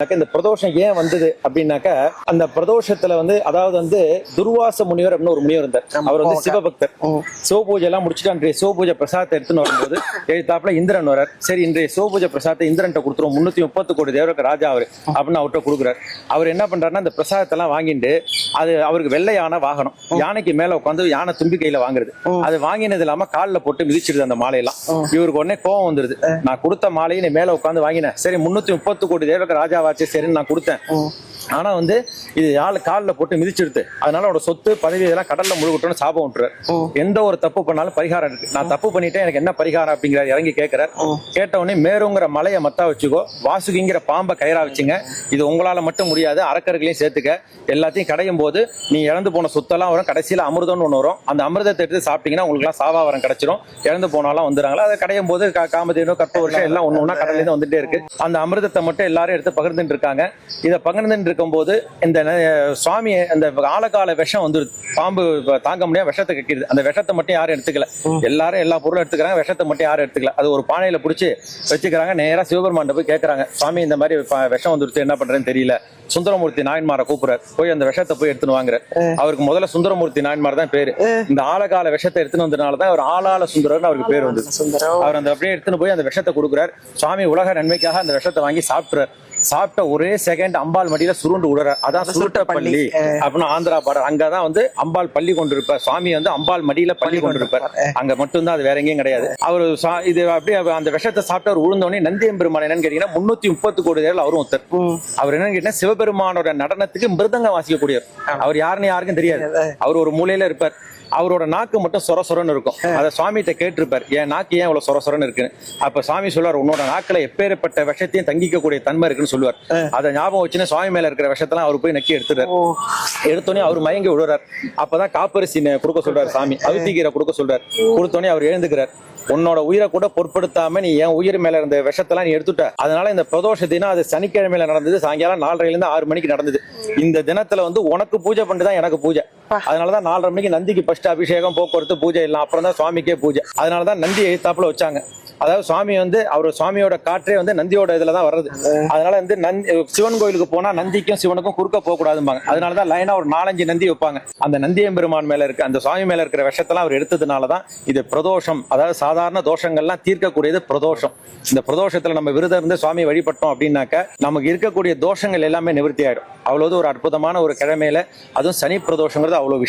இந்த பிரதோஷம் ஏன் வந்தது அப்படின்னாக்கா, அந்த பிரதோஷத்துல அதாவது துர்வாச முனிவர் அப்படின்னு ஒரு முனிவர் இருந்தார். அவர் சிவபக்தர். சிவபூஜை எல்லாம் முடிச்சுட்டு அன்றைய சிவபூஜை பிரசாதத்தை எடுத்துன்னு வரும்போது எழுத்தாப்புல இந்திரன் வரார். சரி, இன்றைய சிவபூஜை பிரசாதத்தை இந்திரன்ட்ட கொடுத்துரும், 330 கோடி தேவருக்கு ராஜா அவரு அப்படின்னு அவர்கிட்ட கொடுக்குறாரு. அவர் என்ன பண்றாருன்னா, அந்த பிரசாதத்தை எல்லாம் வாங்கிட்டு அது அவருக்கு வெள்ளை யானை வாகனம், யானைக்கு மேல உட்காந்து யானை தும்பி கையில வாங்குறது. அது வாங்கினது இல்லாம காலில் போட்டு மிதிச்சிடுது அந்த மாலையெல்லாம். இவருக்கு உடனே கோவம் வந்துருது. நான் கொடுத்த மாலையை நீ மேல உட்காந்து வாங்கினேன், சரி 330 கோடி தேவருக்கு ராஜா சரின்னு நான் கொடுத்தேன். ஆனா இது காலில் போட்டு மிதிச்சிடுது, அதனால அவரோட சொத்து பதவி இதெல்லாம் கடல்ல முழுகட்டும்னு சாபம் விட்டுறாரு. எந்த ஒரு தப்பு பண்ணாலும் பரிகாரம் இருக்கு. நான் தப்பு பண்ணிட்டேன், எனக்கு என்ன பரிகாரம் அப்படிங்கிறார். இறங்கி கேட்கிறார். கேட்ட உடனே மேருங்கிற மலையை மத்தா வச்சுக்கோ, வாசுகிங்கிற பாம்பை கயிறா வச்சுங்க, இது உங்களால மட்டும் முடியாது, அரக்கர்களையும் சேர்த்துக்க. எல்லாத்தையும் கடையும் போது நீ இழந்து போன சொத்தெல்லாம் வரும், கடைசியில அமிர்தம்னு ஒண்ணு வரும். அந்த அமிர்தத்தை எடுத்து சாப்பிட்டீங்கன்னா உங்களுக்கு எல்லாம் சாவாவரம் கிடைச்சிடும். இழந்து போனாலும் வந்துடுறாங்களா, அதை கடையும் போது காமதேனோ கற்ப வருஷம் எல்லாம் ஒண்ணு ஒண்ணா கடல்ல இருந்து வந்துட்டே இருக்கு. அந்த அமிர்தத்தை மட்டும் எல்லாரும் எடுத்து பகிர்ந்துட்டு இருக்காங்க. இதை பகிர்ந்துட்டு இருக்கும்போது இந்த சுவாமி அந்த ஆழகால விஷம் வந்துருது. பாம்பு தாங்க முடியாது, விஷத்தை கக்கிடுது. அந்த விஷத்தை மட்டும் யாரும் எடுத்துக்கல. எல்லாரும் எல்லா பொருளும் எடுத்துக்கிறாங்க, விஷத்தை மட்டும் யாரும் எடுத்துக்கல. அது ஒரு பானையில பிடிச்சி வச்சுக்கிறாங்க. நேரா சிவபெருமான் போய் கேட்கறாங்க, சுவாமி இந்த மாதிரி விஷம் வந்துருச்சு, என்ன பண்றேன்னு தெரியல. சுந்தரமூர்த்தி நாயன்மாரை கூப்பிடுறாரு. போய் அந்த விஷத்தை போய் எடுத்துன்னு வாங்குறாரு. அவருக்கு முதல்ல சுந்தரமூர்த்தி நாயன்மார் தான் பேரு. இந்த ஆழகால விஷத்தை எடுத்துன்னு வந்ததுனாலதான் அவர் ஆளாள சுந்தரர்னு அவருக்கு பேர் வந்து. அவர் அந்த அப்படியே எடுத்துன்னு போய் அந்த விஷத்தை கொடுக்குறாரு. சுவாமி உலக நன்மைக்காக அந்த விஷத்தை வாங்கி சாப்பிட்டுறாரு. சாப்பிட்ட ஒரே செகண்ட் அம்பாள் மடியில சுருண்டு விடுற, அதான் சுருட்ட பள்ளி அப்படின்னு ஆந்திரா பாடல். அங்கதான் அம்பாள் பள்ளி கொண்டிருப்பார். சுவாமி அம்பாள் மடியில பள்ளி கொண்டிருப்பார். அங்க மட்டும்தான், அது வேற எங்கேயும் கிடையாது. அவரு இது அப்படியே அந்த விஷத்தை சாப்பிட்டு அவர் உழுந்தோடனே நந்தியம்பெருமான் என்னன்னு கேட்டீங்கன்னா 330 கோடி தேவர்கள் அவரும் ஒருத்தர். அவர் என்னன்னு கேட்டீங்கன்னா சிவபெருமானோட நடனத்துக்கு மிருதங்க வாசிக்கக்கூடியவர். அவர் யாருன்னு யாருக்கும் தெரியாது. அவர் ஒரு மூலையில இருப்பார். அவரோட நாக்கு மட்டும் சொர சொரன்னு இருக்கும். அதை சுவாமிகிட்ட கேட்டிருப்பார், என் நாக்கு ஏன் இவ்வளவு சொர சொரன்னு இருக்குன்னு. அப்ப சுவாமி சொல்லுவார், உன்னோட நாக்குல எப்பேற்பட்ட விஷத்தையும் தங்கிக்கக்கூடிய தன்மை இருக்குன்னு சொல்லுவார். அதை ஞாபகம் வச்சுன்னு சுவாமி மேல இருக்கிற விஷத்தெல்லாம் அவர் போய் நக்கி எடுத்துறாரு. எடுத்தோடனே அவர் மயங்கி விடுறார். அப்பதான் காப்பரிசி கொடுக்க சொல்றாரு சாமி. அவித்திகீரை கொடுக்க சொல்றாரு. கொடுத்தோடனே அவர் எழுந்துக்கிறார். உன்னோட உயிரை கூட பொருட்படுத்தாம நீ என் உயிர் மேல இருந்த விஷத்தெல்லாம் நீ எடுத்துட்ட. அதனால இந்த பிரதோஷ தினம் அது சனிக்கிழமையில நடந்தது. சாயங்காலம் 4:30 6 மணிக்கு நடந்தது. இந்த தினத்துல உனக்கு பூஜை பண்ணிட்டுதான் எனக்கு பூஜை. அதனாலதான் 4:30 மணிக்கு நந்திக்கு ஃபர்ஸ்ட் அபிஷேகம், போக்குவரத்து பூஜை எல்லாம், அப்புறம் தான் சுவாமிக்கே பூஜை. அதனாலதான் நந்தி எழுத்தாப்புல வச்சாங்க. அதாவது சுவாமி அவர் சுவாமியோட காற்றே நந்தியோட இதுலதான் வர்றது. அதனால சிவன் கோயிலுக்கு போனா நந்திக்கும் சிவனுக்கும் குறுக்க போக கூடாதும்பாங்க. அதனாலதான் லைனா ஒரு 4-5 நந்தி வைப்பாங்க. அந்த நந்தியம்பெருமான் மேல இருக்க அந்த சுவாமி மேல இருக்கிற விஷத்தெல்லாம் அவர் எடுத்ததுனாலதான் இது பிரதோஷம். அதாவது சாதாரண தோஷங்கள்லாம் தீர்க்கக்கூடியது பிரதோஷம். இந்த பிரதோஷத்துல நம்ம விரதம் இருந்து சுவாமி வழிபட்டோம் அப்படின்னாக்க நமக்கு இருக்கக்கூடிய தோஷங்கள் எல்லாமே நிவர்த்தி ஆயிடும். அவ்வளவு ஒரு அற்புதமான ஒரு கிழமையில, அதுவும் சனி பிரதோஷங்கிறது அவ்வளவு விஷயம்.